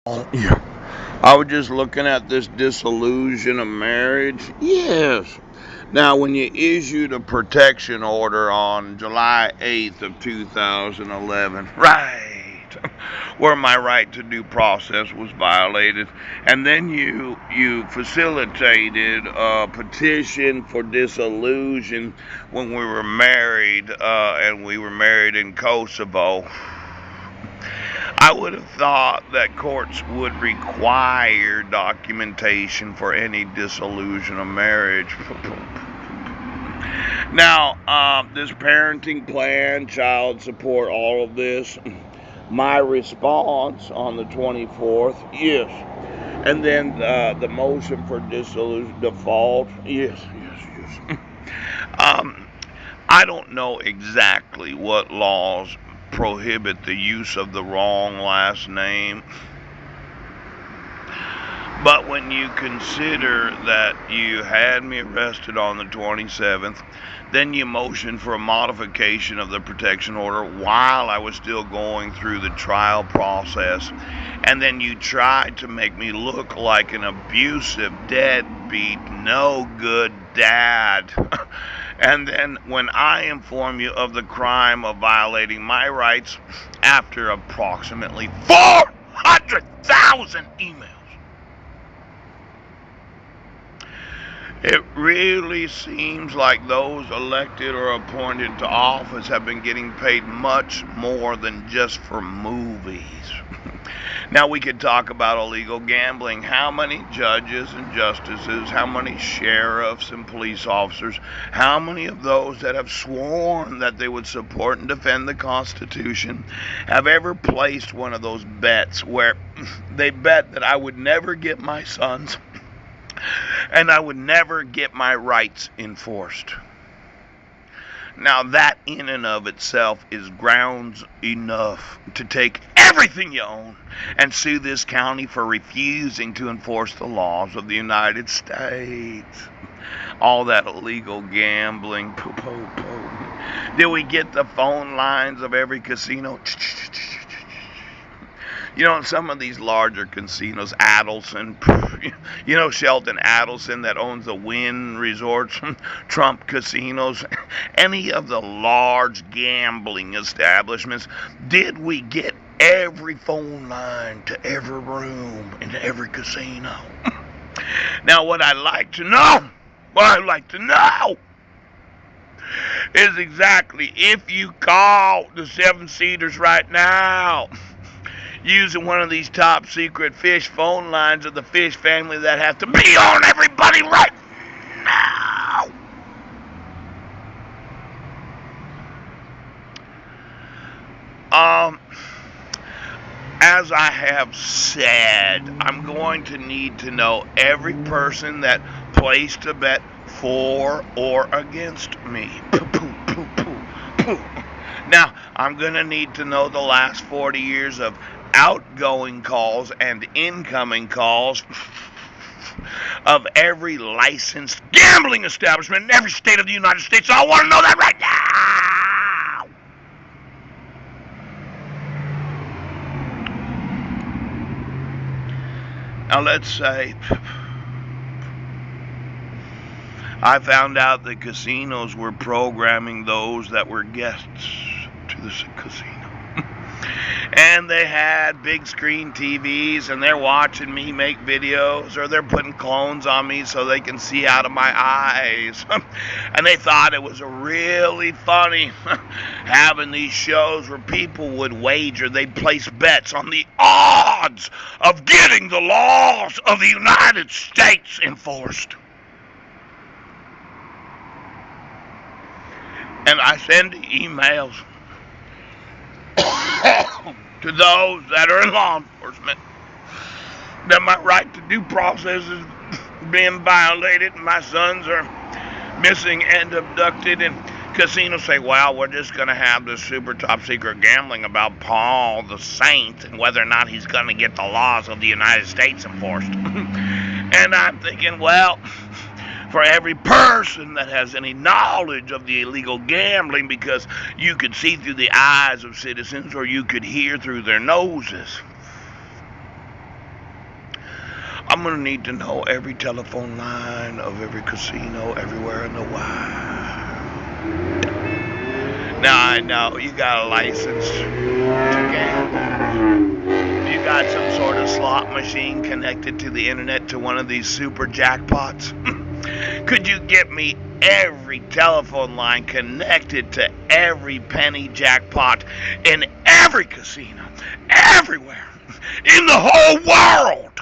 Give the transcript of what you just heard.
Yeah. I was just looking at this dissolution of marriage. Yes. Now, when you issued a protection order on July 8th of 2011, right, where my right to due process was violated, and then you facilitated a petition for dissolution when we were married, and we were married in Kosovo. I would have thought that courts would require documentation for any dissolution of marriage. Now, this parenting plan, child support, all of this, my response on the 24th, yes. And then the motion for dissolution default, yes, yes, yes. um, I don't know exactly what laws prohibit the use of the wrong last name. But when you consider that you had me arrested on the 27th, then you motioned for a modification of the protection order while I was still going through the trial process, and then you tried to make me look like an abusive, deadbeat, no good dad. And then when I inform you of the crime of violating my rights after approximately 400,000 emails, it really seems like those elected or appointed to office have been getting paid much more than just for movies. Now, we could talk about illegal gambling. How many judges and justices, how many sheriffs and police officers, how many of those that have sworn that they would support and defend the Constitution have ever placed one of those bets where they bet that I would never get my sons and I would never get my rights enforced? Now, that in and of itself is grounds enough to take everything you own and sue this county for refusing to enforce the laws of the United States. All that illegal gambling. Poo, poo, poo. Did we get the phone lines of every casino? You know, some of these larger casinos, Adelson, you know, Shelton Adelson that owns the Wynn Resorts, Trump casinos, any of the large gambling establishments, did we get every phone line to every room in every casino? Now, what I'd like to know is exactly if you call the Seven Cedars right now, using one of these top secret fish phone lines of the fish family that have to be on everybody right now. Um, as I have said, I'm going to need to know every person that placed a bet for or against me. Now, I'm going to need to know the last 40 years of outgoing calls and incoming calls of every licensed gambling establishment in every state of the United States. I want to know that right now. Now, let's say I found out that casinos were programming those that were guests to the casino. And they had big screen TVs and they're watching me make videos, or they're putting clones on me so they can see out of my eyes. And they thought it was really funny having these shows where people would wager, they'd place bets on the odds of getting the laws of the United States enforced. And I send emails to those that are in law enforcement that my right to due process is being violated and my sons are missing and abducted, and casinos say, well, we're just going to have this super top secret gambling about Paul the Saint and whether or not he's going to get the laws of the United States enforced. And I'm thinking, well, for every person that has any knowledge of the illegal gambling, because you could see through the eyes of citizens or you could hear through their noses. I'm going to need to know every telephone line of every casino everywhere in the world. Now I know you got a license to gamble. You got some sort of slot machine connected to the internet to one of these super jackpots. Could you get me every telephone line connected to every penny jackpot in every casino, everywhere, in the whole world?